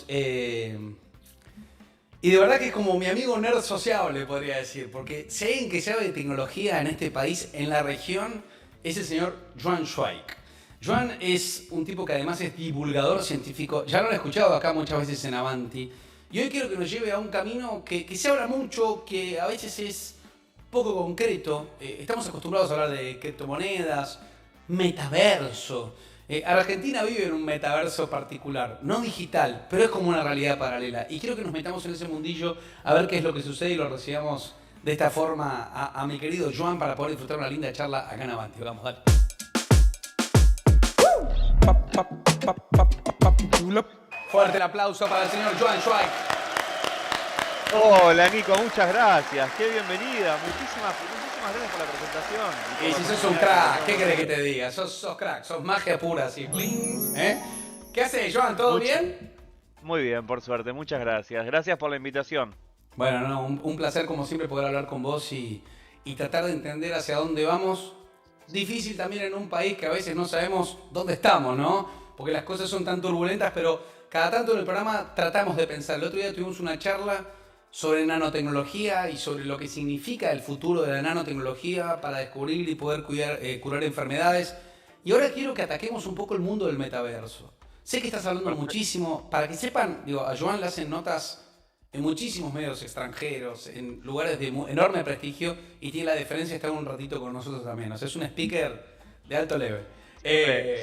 Y de verdad que es como mi amigo nerd sociable, podría decir. Porque si hay alguien que sabe de tecnología en este país, en la región, es el señor Joan Zweig. Joan es un tipo que además es divulgador científico. Ya lo he escuchado acá muchas veces en Avanti. Y hoy quiero que nos lleve a un camino que se habla mucho, que a veces es poco concreto. Estamos acostumbrados a hablar de criptomonedas, metaverso. Argentina vive en un metaverso particular, no digital, pero es como una realidad paralela. Y quiero que nos metamos en ese mundillo a ver qué es lo que sucede y lo recibamos de esta forma a mi querido Joan para poder disfrutar una linda charla acá en Avanti. Vamos, dale. Fuerte el aplauso para el señor Joan Zweig. Hola Nico, muchas gracias, qué bienvenida, muchísimas gracias por la presentación. Y si sos un crack, ¿qué querés que te diga? Sos crack, sos magia pura, así. ¿Eh? ¿Qué haces, Joan? ¿Todo bien? Muy bien, por suerte, muchas gracias. Gracias por la invitación. Bueno, no, un placer como siempre poder hablar con vos y tratar de entender hacia dónde vamos. Difícil también en un país que a veces no sabemos dónde estamos, ¿no? Porque las cosas son tan turbulentas, pero cada tanto en el programa tratamos de pensar. El otro día tuvimos una charla sobre nanotecnología y sobre lo que significa el futuro de la nanotecnología para descubrir y poder curar enfermedades. Y ahora quiero que ataquemos un poco el mundo del metaverso. Sé que estás hablando muchísimo. Para que sepan, digo, a Joan le hacen notas en muchísimos medios extranjeros, en lugares de enorme prestigio, y tiene la deferencia de estar un ratito con nosotros también. O sea, es un speaker de alto level.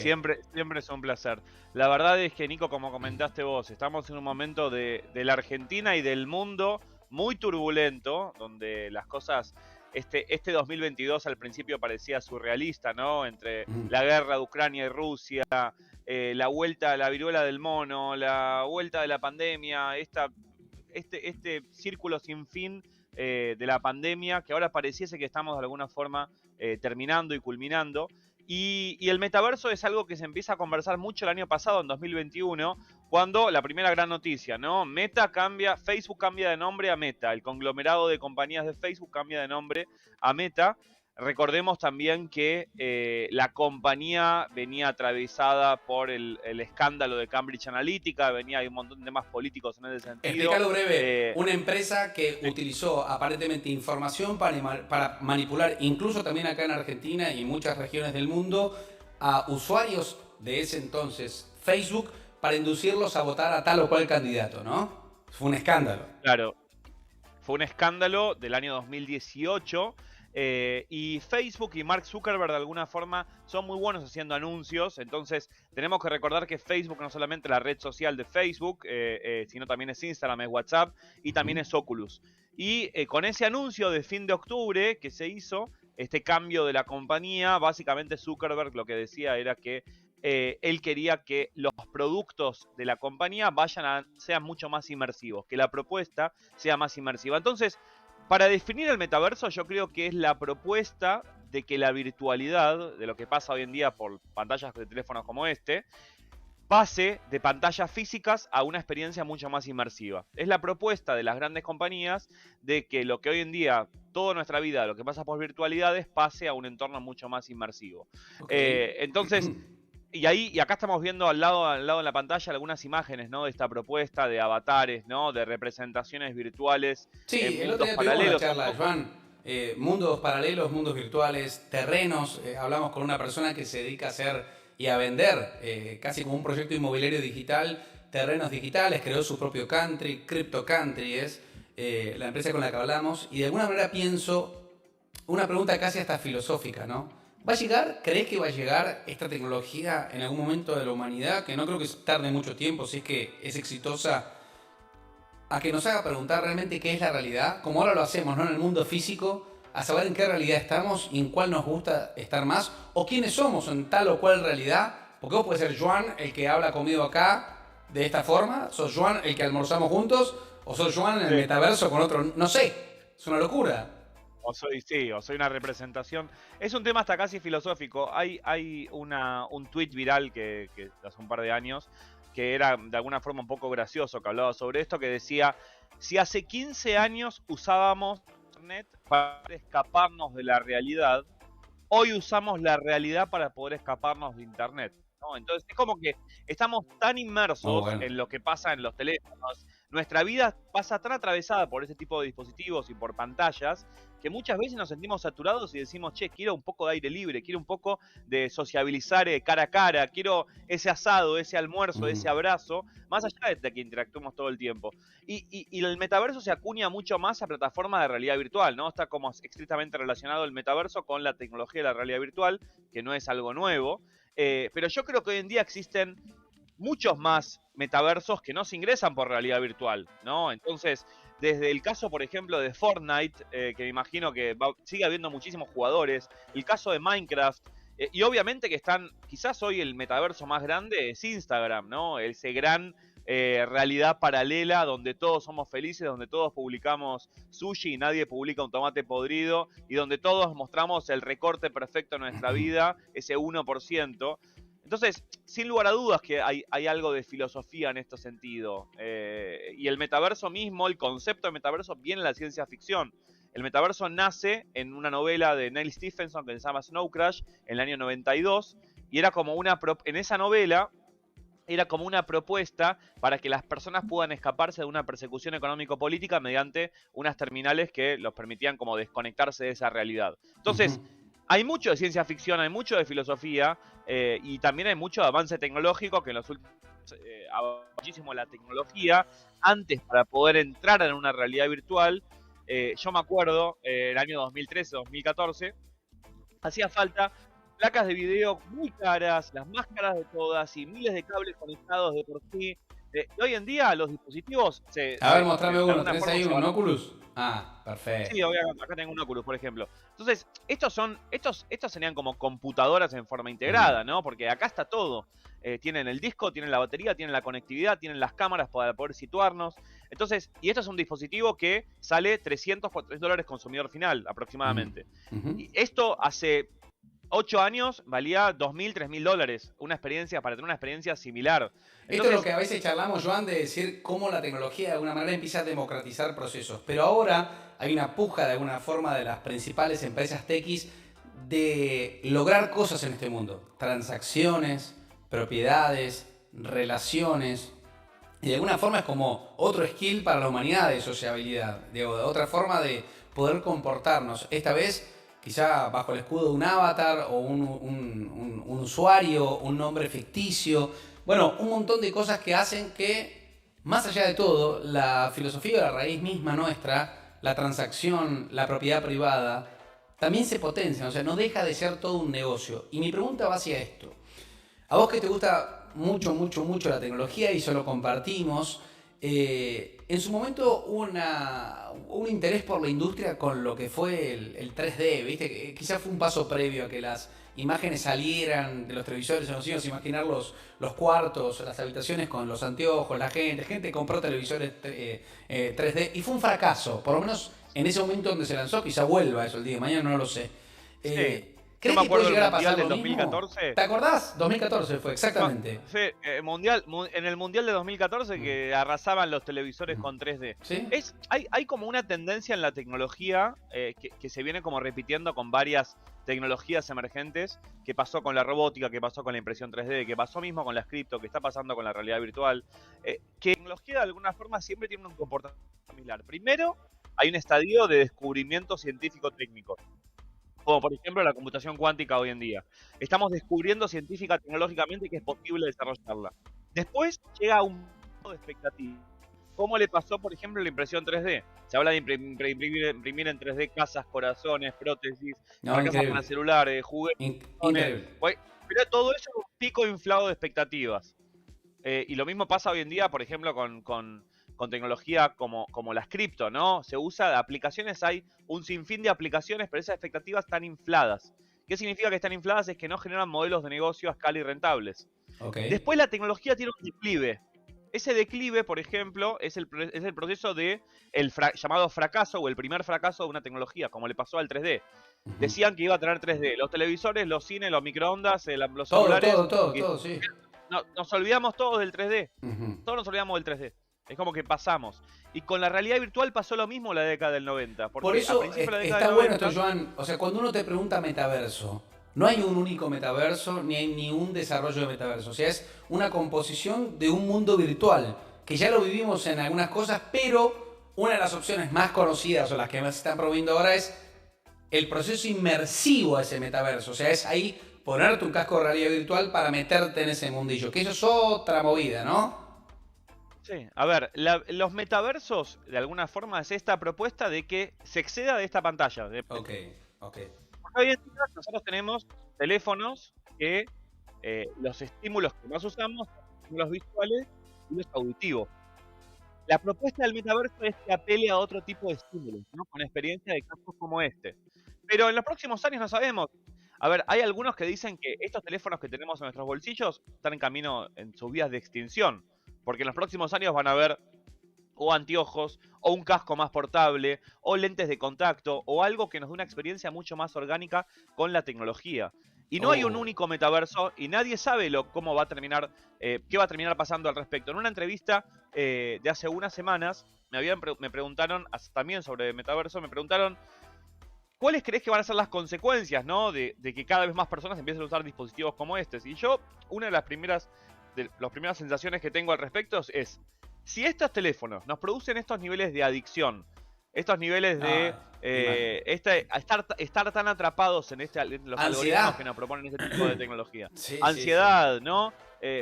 Siempre es un placer. La verdad es que, Nico, como comentaste vos, estamos en un momento de la Argentina y del mundo muy turbulento, donde las cosas, este 2022 al principio parecía surrealista, ¿no? Entre la guerra de Ucrania y Rusia, la vuelta a la viruela del mono, la vuelta de la pandemia, este círculo sin fin de la pandemia, que ahora pareciese que estamos de alguna forma terminando y culminando. Y el metaverso es algo que se empieza a conversar mucho el año pasado, en 2021, cuando la primera gran noticia, ¿no? Facebook cambia de nombre a Meta, el conglomerado de compañías de Facebook cambia de nombre a Meta. Recordemos también que la compañía venía atravesada por el escándalo de Cambridge Analytica, hay un montón de temas políticos en ese sentido. Explícalo breve, una empresa que utilizó aparentemente información para manipular, incluso también acá en Argentina y en muchas regiones del mundo, a usuarios de ese entonces Facebook para inducirlos a votar a tal o cual candidato, ¿no? Fue un escándalo. Claro, fue un escándalo del año 2018. Y Facebook y Mark Zuckerberg de alguna forma son muy buenos haciendo anuncios. Entonces tenemos que recordar que Facebook no solamente la red social de Facebook, sino también es Instagram, es WhatsApp y también es Oculus. Y con ese anuncio de fin de octubre que se hizo, este cambio de la compañía, básicamente Zuckerberg lo que decía era que él quería que los productos de la compañía sean mucho más inmersivos, que la propuesta sea más inmersiva. Entonces, para definir el metaverso, yo creo que es la propuesta de que la virtualidad, de lo que pasa hoy en día por pantallas de teléfonos como pase de pantallas físicas a una experiencia mucho más inmersiva. Es la propuesta de las grandes compañías de que lo que hoy en día, toda nuestra vida, lo que pasa por virtualidades, pase a un entorno mucho más inmersivo. Okay. Entonces... Y acá estamos viendo al lado de la pantalla algunas imágenes, ¿no? De esta propuesta de avatares, ¿no? De representaciones virtuales. Sí, el otro día tuvimos una charla, Joan. Mundos paralelos, mundos virtuales, terrenos. Hablamos con una persona que se dedica a hacer y a vender, casi como un proyecto inmobiliario digital, terrenos digitales. Creó su propio country, Crypto Country es la empresa con la que hablamos. Y de alguna manera pienso, una pregunta casi hasta filosófica, ¿no? ¿Va a llegar? ¿Crees que va a llegar esta tecnología en algún momento de la humanidad? Que no creo que tarde mucho tiempo, si es que es exitosa, a que nos haga preguntar realmente qué es la realidad, como ahora lo hacemos, ¿no? En el mundo físico, a saber en qué realidad estamos y en cuál nos gusta estar más, o quiénes somos en tal o cual realidad. Porque vos puedes ser Joan, el que habla conmigo acá de esta forma, sos Joan, el que almorzamos juntos, o sos Joan en el metaverso con otro, no sé, es una locura. O soy una representación. Es un tema hasta casi filosófico. Hay un tweet viral que hace un par de años, que era de alguna forma un poco gracioso, que hablaba sobre esto, que decía, si hace 15 años usábamos internet para escaparnos de la realidad, hoy usamos la realidad para poder escaparnos de internet. ¿no? Entonces es como que estamos tan inmersos bueno. en lo que pasa en los teléfonos, nuestra vida pasa tan atravesada por ese tipo de dispositivos y por pantallas, que muchas veces nos sentimos saturados y decimos, che, quiero un poco de aire libre, quiero un poco de sociabilizar cara a cara, quiero ese asado, ese almuerzo, ese abrazo, más allá de que interactuemos todo el tiempo. Y el metaverso se acuña mucho más a plataformas de realidad virtual, ¿no? Está como estrictamente relacionado el metaverso con la tecnología de la realidad virtual, que no es algo nuevo. Pero yo creo que hoy en día existen muchos más metaversos que no se ingresan por realidad virtual, ¿no? Entonces, desde el caso, por ejemplo, de Fortnite, que me imagino que sigue habiendo muchísimos jugadores, el caso de Minecraft, y obviamente que están, quizás hoy el metaverso más grande es Instagram, ¿no? Ese gran realidad paralela donde todos somos felices, donde todos publicamos sushi y nadie publica un tomate podrido, y donde todos mostramos el recorte perfecto de nuestra vida, ese 1%. Entonces, sin lugar a dudas que hay algo de filosofía en este sentido. Y el metaverso mismo, el concepto de metaverso, viene de la ciencia ficción. El metaverso nace en una novela de Neil Stephenson que se llama Snow Crash, en el año 92, y era como en esa novela era como una propuesta para que las personas puedan escaparse de una persecución económico-política mediante unas terminales que los permitían como desconectarse de esa realidad. Entonces, hay mucho de ciencia ficción, hay mucho de filosofía, y también hay mucho de avance tecnológico que en los últimos avanzó muchísimo la tecnología. Antes, para poder entrar en una realidad virtual, yo me acuerdo, el año 2013-2014, hacía falta placas de video muy caras, las más caras de todas, y miles de cables conectados de por sí. Y hoy en día los dispositivos A ver, mostrame uno. ¿Tenés forma ahí un van. Oculus? Ah, perfecto. Sí, obviamente, acá tengo un Oculus, por ejemplo. Entonces, estos serían como computadoras en forma integrada, ¿no? Porque acá está todo. Tienen el disco, tienen la batería, tienen la conectividad, tienen las cámaras para poder situarnos. Entonces, y esto es un dispositivo que sale $300 consumidor final, aproximadamente. Y esto hace 8 años valía $2.000, $3.000 para tener una experiencia similar. Entonces, esto es lo que a veces charlamos, Joan, de decir cómo la tecnología de alguna manera empieza a democratizar procesos. Pero ahora hay una puja de alguna forma de las principales empresas techis de lograr cosas en este mundo. Transacciones, propiedades, relaciones. Y de alguna forma es como otro skill para la humanidad de sociabilidad. De otra forma de poder comportarnos. Esta vez quizá bajo el escudo de un avatar o un usuario, un nombre ficticio. Bueno, un montón de cosas que hacen que, más allá de todo, la filosofía de la raíz misma nuestra, la transacción, la propiedad privada, también se potencia. O sea, no deja de ser todo un negocio. Y mi pregunta va hacia esto. A vos que te gusta mucho, mucho, mucho la tecnología y eso lo compartimos, en su momento hubo un interés por la industria con lo que fue el 3D, ¿viste? Quizás fue un paso previo a que las imágenes salieran de los televisores. Nos íbamos a imaginar los cuartos, las habitaciones con los anteojos, la gente compró televisores 3D y fue un fracaso, por lo menos en ese momento donde se lanzó. Quizá vuelva eso el día de mañana, no lo sé. sí. ¿Crees Yo me que puede acuerdo llegar a del pasar Mundial lo del mismo? 2014. ¿Te acordás? 2014 fue, exactamente. Sí, en el Mundial de 2014 que arrasaban los televisores con 3D. ¿Sí? Hay como una tendencia en la tecnología que se viene como repitiendo con varias tecnologías emergentes, que pasó con la robótica, que pasó con la impresión 3D, que pasó mismo con las cripto, que está pasando con la realidad virtual, que la tecnología de alguna forma siempre tiene un comportamiento similar. Primero, hay un estadio de descubrimiento científico-técnico, como por ejemplo la computación cuántica hoy en día. Estamos descubriendo científica tecnológicamente que es posible desarrollarla. Después llega un punto de expectativa. ¿Cómo le pasó, por ejemplo, a la impresión 3D? Se habla de imprimir en 3D casas, corazones, prótesis, casas para celulares, juguetes. Increíble. Pero todo eso es un pico inflado de expectativas. Y lo mismo pasa hoy en día, por ejemplo, con tecnología como las cripto, ¿no? Se usa aplicaciones, hay un sinfín de aplicaciones, pero esas expectativas están infladas. ¿Qué significa que están infladas? Es que no generan modelos de negocio a escala y rentables. Okay. Después la tecnología tiene un declive. Ese declive, por ejemplo, es el proceso de llamado fracaso o el primer fracaso de una tecnología, como le pasó al 3D. Decían que iba a tener 3D. Los televisores, los cines, los microondas, los celulares. Todo, sí. Nos olvidamos todos del 3D. Todos nos olvidamos del 3D. Es como que pasamos. Y con la realidad virtual pasó lo mismo en la década del 90. Por eso está bueno esto, Joan. O sea, cuando uno te pregunta metaverso, No hay un único metaverso, ni hay ni un desarrollo de metaverso. O sea, es una composición de un mundo virtual, que ya lo vivimos en algunas cosas, pero una de las opciones más conocidas o las que más se están promoviendo ahora es el proceso inmersivo a ese metaverso. O sea, es ahí ponerte un casco de realidad virtual para meterte en ese mundillo. Que eso es otra movida, ¿no? Sí, a ver, los metaversos, de alguna forma, es esta propuesta de que se exceda de esta pantalla. Ok, ok. Porque hoy en día nosotros tenemos teléfonos que los estímulos que más usamos son los visuales y los auditivos. La propuesta del metaverso es que apele a otro tipo de estímulos, ¿no? Con experiencia de casos como este. Pero en los próximos años no sabemos. A ver, hay algunos que dicen que estos teléfonos que tenemos en nuestros bolsillos están en camino en sus vías de extinción. Porque en los próximos años van a haber o anteojos, o un casco más portable, o lentes de contacto, o algo que nos dé una experiencia mucho más orgánica con la tecnología. Y no hay un Oh, único metaverso y nadie sabe cómo va a terminar, qué va a terminar pasando al respecto. En una entrevista de hace unas semanas me preguntaron, también sobre metaverso, me preguntaron ¿cuáles crees que van a ser las consecuencias, ¿no? de que cada vez más personas empiecen a usar dispositivos como este? Y yo, una de las primeras sensaciones que tengo al respecto es, si estos teléfonos nos producen estos niveles de adicción, estos niveles de estar tan atrapados en los algoritmos ansiedad. que nos proponen este tipo de tecnología, Sí, sí, sí. ansiedad, ¿no?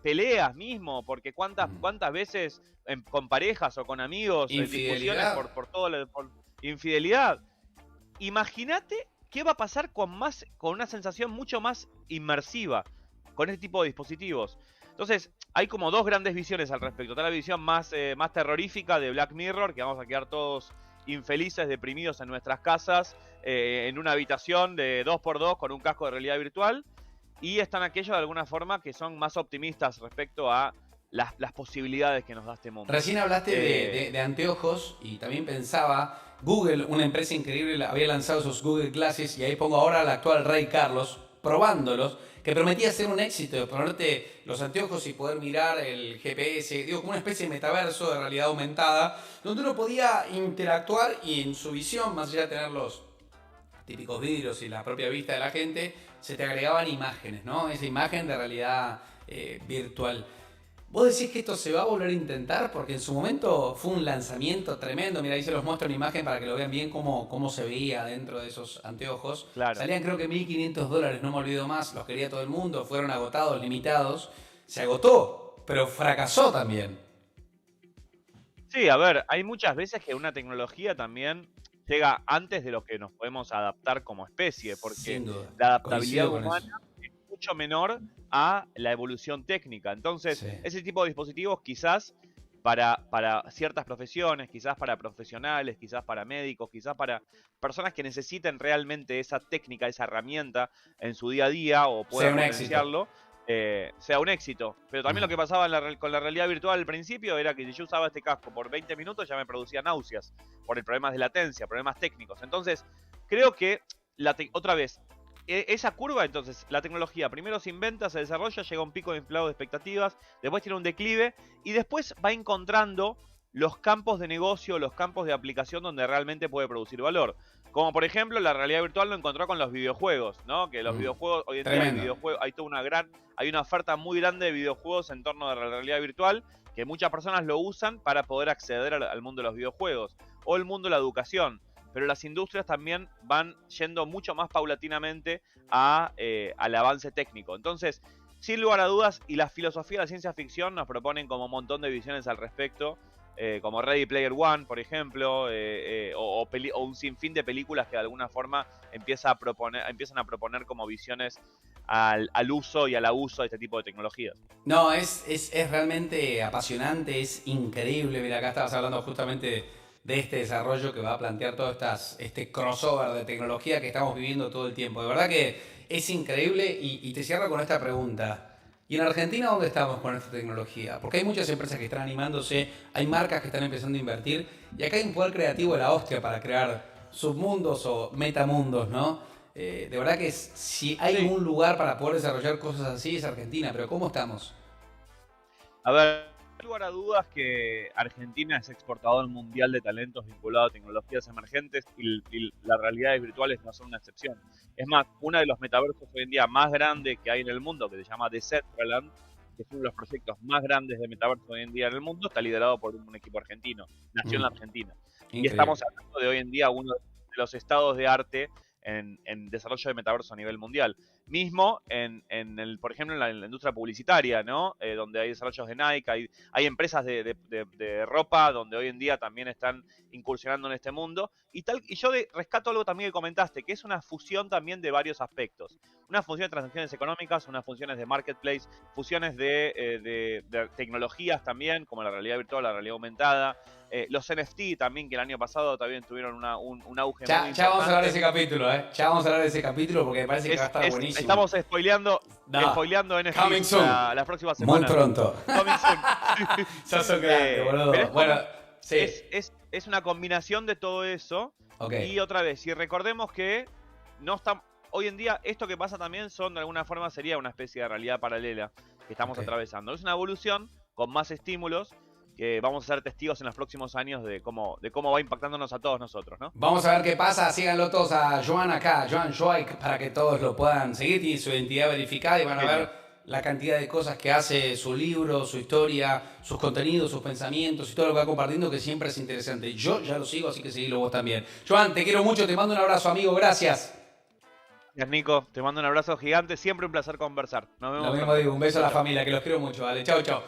Peleas mismo, porque cuántas veces con parejas o con amigos, discusiones Infidelidad. por todo por infidelidad. Imagínate qué va a pasar con una sensación mucho más inmersiva con este tipo de dispositivos. Entonces, hay como dos grandes visiones al respecto. Está la visión más terrorífica de Black Mirror, que vamos a quedar todos infelices, deprimidos en nuestras casas, en una habitación de 2x2 con un casco de realidad virtual. Y están aquellos de alguna forma que son más optimistas respecto a las posibilidades que nos da este mundo. Recién hablaste de anteojos y también pensaba, Google, una empresa increíble, había lanzado esos Google Glasses y ahí pongo ahora al actual Rey Carlos probándolos, que prometía ser un éxito, de ponerte los anteojos y poder mirar el GPS, digo, como una especie de metaverso de realidad aumentada, donde uno podía interactuar y en su visión, más allá de tener los típicos vidrios y la propia vista de la gente, se te agregaban imágenes, ¿no? Esa imagen de realidad virtual. ¿Vos decís que esto se va a volver a intentar? Porque en su momento fue un lanzamiento tremendo. Mira, ahí se los muestro en imagen para que lo vean bien cómo se veía dentro de esos anteojos. Claro. Salían creo que $1.500, no me olvido más. Los quería todo el mundo. Fueron agotados, limitados. Se agotó, pero fracasó también. Sí, a ver, hay muchas veces que una tecnología también llega antes de lo que nos podemos adaptar como especie, porque Sin duda. la adaptabilidad Coincido con eso. humana es mucho menor a la evolución técnica. Entonces, Sí. ese tipo de dispositivos quizás para ciertas profesiones, quizás para profesionales, quizás para médicos, quizás para personas que necesiten realmente esa técnica, esa herramienta en su día a día o Sea puedan un éxito. potenciarlo, sea un éxito. Pero también lo que pasaba con la realidad virtual al principio era que si yo usaba este casco por 20 minutos ya me producía náuseas por el problemas de latencia, problemas técnicos. Entonces, creo que, otra vez, esa curva, entonces, la tecnología primero se inventa, se desarrolla, llega a un pico de inflado de expectativas, después tiene un declive y después va encontrando los campos de negocio, los campos de aplicación donde realmente puede producir valor. Como por ejemplo, la realidad virtual lo encontró con los videojuegos, ¿no? Que los videojuegos, hoy en día Tremendo. hay una oferta muy grande de videojuegos en torno a la realidad virtual, que muchas personas lo usan para poder acceder al mundo de los videojuegos, o el mundo de la educación. Pero las industrias también van yendo mucho más paulatinamente al avance técnico. Entonces, sin lugar a dudas, y la filosofía de la ciencia ficción nos proponen como un montón de visiones al respecto, como Ready Player One, por ejemplo, o un sinfín de películas que de alguna forma empiezan a proponer como visiones al uso y al abuso de este tipo de tecnologías. No, es realmente apasionante, es increíble. Mira, acá estabas hablando justamente de este desarrollo que va a plantear todo este crossover de tecnología que estamos viviendo todo el tiempo. De verdad que es increíble y te cierro con esta pregunta. ¿Y en Argentina dónde estamos con esta tecnología? Porque hay muchas empresas que están animándose, hay marcas que están empezando a invertir y acá hay un poder creativo de la hostia para crear submundos o metamundos, ¿no? De verdad que si hay Sí, un lugar para poder desarrollar cosas así es Argentina, pero ¿cómo estamos? a ver, lugar a dudas que Argentina es exportador mundial de talentos vinculados a tecnologías emergentes y las realidades virtuales no son una excepción. Es más, uno de los metaversos hoy en día más grandes que hay en el mundo, que se llama Decentraland, que es uno de los proyectos más grandes de metaverso hoy en día en el mundo, está liderado por un equipo argentino, nació en la Argentina. Increíble. Y estamos hablando de hoy en día uno de los estados de arte en desarrollo de metaverso a nivel mundial. Mismo por ejemplo, en la industria publicitaria, ¿no? Donde hay desarrollos de Nike, hay empresas de ropa donde hoy en día también están incursionando en este mundo. Y yo rescato algo también que comentaste, que es una fusión también de varios aspectos. Una fusión de transacciones económicas, unas funciones de marketplace, fusiones de tecnologías también, como la realidad virtual, la realidad aumentada. Los NFT también, que el año pasado también tuvieron un auge muy importante. Ya vamos a hablar de ese capítulo, ¿eh? Ya vamos a hablar de ese capítulo porque me parece que va a estar buenísimo. Estamos spoileando NFT las próximas semanas. Muy pronto. Coming soon. Sos grande, boludo. Bueno, sí. Es una combinación de todo eso. Okay. Y otra vez, si recordemos que no está, hoy en día esto que pasa también de alguna forma sería una especie de realidad paralela que estamos atravesando. Es una evolución con más estímulos que vamos a ser testigos en los próximos años de cómo va impactándonos a todos nosotros, ¿no? Vamos a ver qué pasa. Síganlo todos a Joan acá, Joan Joy, para que todos lo puedan seguir. Tiene su identidad verificada y van a ver la cantidad de cosas que hace, su libro, su historia, sus contenidos, sus pensamientos y todo lo que va compartiendo, que siempre es interesante. Yo ya lo sigo, así que seguilo vos también. Joan, te quiero mucho, te mando un abrazo, amigo. Gracias. Gracias, Nico. Te mando un abrazo gigante. Siempre un placer conversar. Nos vemos. Lo mismo digo. Un beso a la familia, que los quiero mucho. Vale, chau, chau.